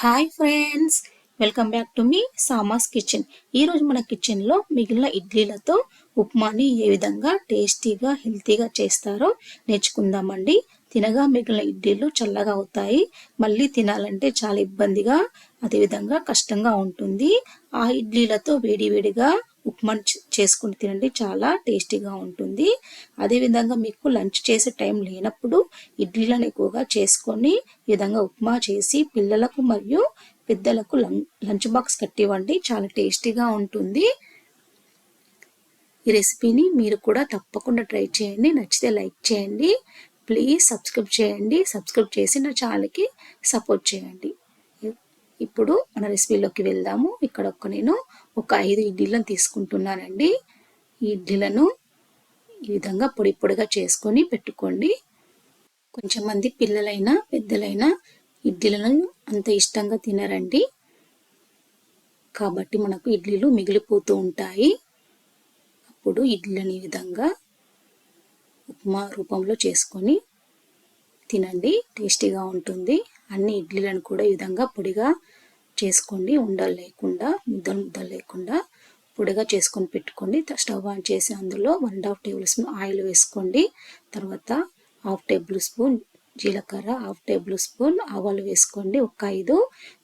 Hi friends, welcome back to మీ Sama's kitchen. ఈరోజు మన కిచెన్లో మిగిలిన ఇడ్లీలతో ఉప్మాని ఏ విధంగా టేస్టీగా హెల్తీగా చేస్తారో నేర్చుకుందామండి. తినగా మిగిలిన ఇడ్లీలు చల్లగా అవుతాయి, మళ్ళీ తినాలంటే చాలా ఇబ్బందిగా అదేవిధంగా కష్టంగా ఉంటుంది. ఆ ఇడ్లీలతో వేడివేడిగా ఉప్మా చేసుకుని తినండి, చాలా టేస్టీగా ఉంటుంది. అదేవిధంగా మీకు లంచ్ చేసే టైం లేనప్పుడు ఇడ్లీలను ఎక్కువగా చేసుకొని ఈ విధంగా ఉప్మా చేసి పిల్లలకు మరియు పెద్దలకు లంచ్ బాక్స్ కట్టివ్వండి, చాలా టేస్టీగా ఉంటుంది. ఈ రెసిపీని మీరు కూడా తప్పకుండా ట్రై చేయండి. నచ్చితే లైక్ చేయండి, ప్లీజ్ సబ్స్క్రైబ్ చేయండి. సబ్స్క్రైబ్ చేసి నా ఛానల్కి సపోర్ట్ చేయండి. ఇప్పుడు మన రెసిపీలోకి వెళ్దాము. ఇక్కడ నేను ఒక 5 ఇడ్లీలను తీసుకుంటున్నానండి. ఈ ఇడ్లీలను ఈ విధంగా పొడి పొడిగా చేసుకొని పెట్టుకోండి. కొంచెం మంది పిల్లలైనా పెద్దలైనా ఇడ్లీలను అంత ఇష్టంగా తినరండి, కాబట్టి మనకు ఇడ్లీలు మిగిలిపోతూ ఉంటాయి. అప్పుడు ఇడ్లీలను ఈ విధంగా ఉప్మా రూపంలో చేసుకొని తినండి, టేస్టీగా ఉంటుంది. అన్ని ఇడ్లీలను కూడా ఈ విధంగా పొడిగా చేసుకోండి, ఉండలు లేకుండా ముద్దలు లేకుండా పొడిగా చేసుకొని పెట్టుకోండి. స్టవ్ ఆన్ చేసి అందులో 1.5 టేబుల్ స్పూన్ ఆయిల్ వేసుకోండి. తర్వాత 1/2 టేబుల్ స్పూన్ జీలకర్ర, 1/2 టేబుల్ స్పూన్ ఆవాలు వేసుకోండి. ఒక 5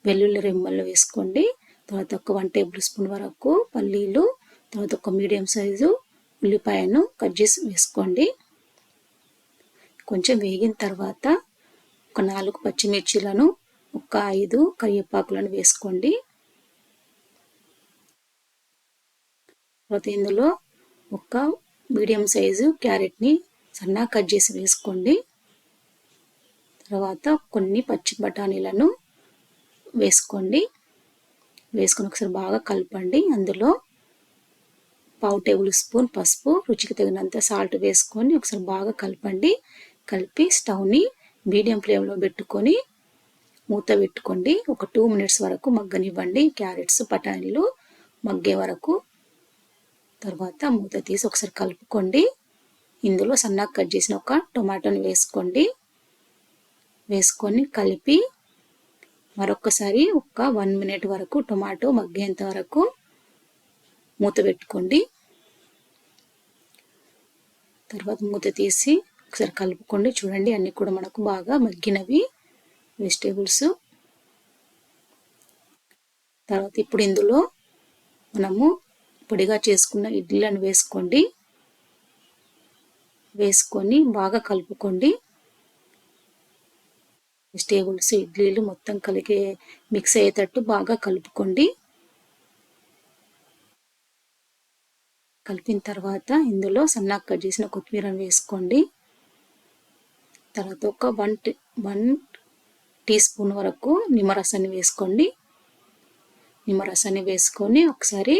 వెల్లుల్లి రెమ్మలు వేసుకోండి. తర్వాత ఒక 1 టేబుల్ స్పూన్ వరకు పల్లీలు, తర్వాత ఒక మీడియం సైజు ఉల్లిపాయను కట్ చేసి వేసుకోండి. కొంచెం వేగిన తర్వాత ఒక 4 పచ్చిమిర్చీలను, ఒక 5 కరివేపాకులను వేసుకోండి. తర్వాత ఇందులో ఒక మీడియం సైజు క్యారెట్ని సన్నగా కట్ చేసి వేసుకోండి. తర్వాత కొన్ని పచ్చి బఠానీలను వేసుకోండి. వేసుకొని ఒకసారి బాగా కలపండి. అందులో 1/2 టేబుల్ స్పూన్ పసుపు, రుచికి తగినంత సాల్ట్ వేసుకొని ఒకసారి బాగా కలపండి. కలిపి స్టవ్ని మీడియం ఫ్లేమ్లో పెట్టుకొని మూత పెట్టుకోండి. ఒక 2 మినిట్స్ వరకు మగ్గనివ్వండి. క్యారెట్స్ బఠానీలు మగ్గే వరకు. తర్వాత మూత తీసి ఒకసారి కలుపుకోండి. ఇందులో సన్నగా కట్ చేసిన ఒక టొమాటోని వేసుకోండి. వేసుకొని కలిపి మరొకసారి ఒక 1 మినిట్ వరకు టొమాటో మగ్గేంత వరకు మూత పెట్టుకోండి. తర్వాత మూత తీసి ఒకసారి కలుపుకోండి. చూడండి, అన్నీ కూడా మనకు బాగా మగ్గినవి వెజిటేబుల్స్. తర్వాత ఇప్పుడు ఇందులో మనము పొడిగా చేసుకున్న ఇడ్లీలను వేసుకోండి. వేసుకొని బాగా కలుపుకోండి. వెజిటేబుల్స్ ఇడ్లీలు మొత్తం కలిగే మిక్స్ అయ్యేటట్టు బాగా కలుపుకోండి. కలిపిన తర్వాత ఇందులో సన్నగా కట్ చేసిన కొత్తిమీరను వేసుకోండి. తర్వాత ఒక 1 టీ స్పూన్ వరకు నిమ్మరసాన్ని వేసుకోండి. నిమ్మరసాన్ని వేసుకొని ఒకసారి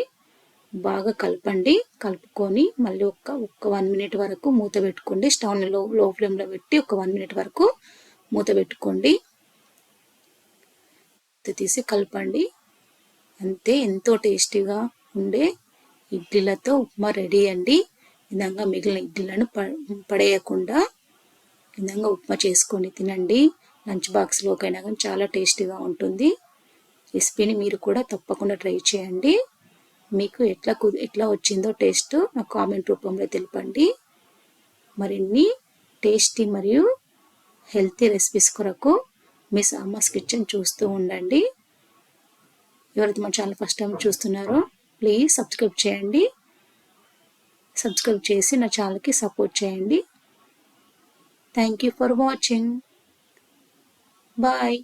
బాగా కలపండి. కలుపుకొని మళ్ళీ ఒక 1 మినిట్ వరకు మూత పెట్టుకోండి. స్టవ్ని లో ఫ్లేమ్లో పెట్టి ఒక 1 మినిట్ వరకు మూత పెట్టుకోండి. తీసి కలపండి. అంతే, ఎంతో టేస్టీగా ఉండే ఇడ్లీలతో ఉప్మా రెడీ అండి. విధంగా మిగిలిన ఇడ్లీలను పడేయకుండా విధంగా ఉప్మా చేసుకొని తినండి. లంచ్ బాక్స్లోకైనా కానీ చాలా టేస్టీగా ఉంటుంది. రెసిపీని మీరు కూడా తప్పకుండా ట్రై చేయండి. మీకు ఎట్లా వచ్చిందో టేస్ట్ నాకు కామెంట్ రూపంలో తెలపండి. మరిన్ని టేస్టీ మరియు హెల్తీ రెసిపీస్ కొరకు మీ సామాస్ కిచెన్ చూస్తూ ఉండండి. ఎవరైతే మా ఛానల్ ఫస్ట్ టైం చూస్తున్నారో ప్లీజ్ సబ్స్క్రైబ్ చేయండి. సబ్స్క్రైబ్ చేసి నా ఛానల్కి సపోర్ట్ చేయండి. Thank you for watching. Bye.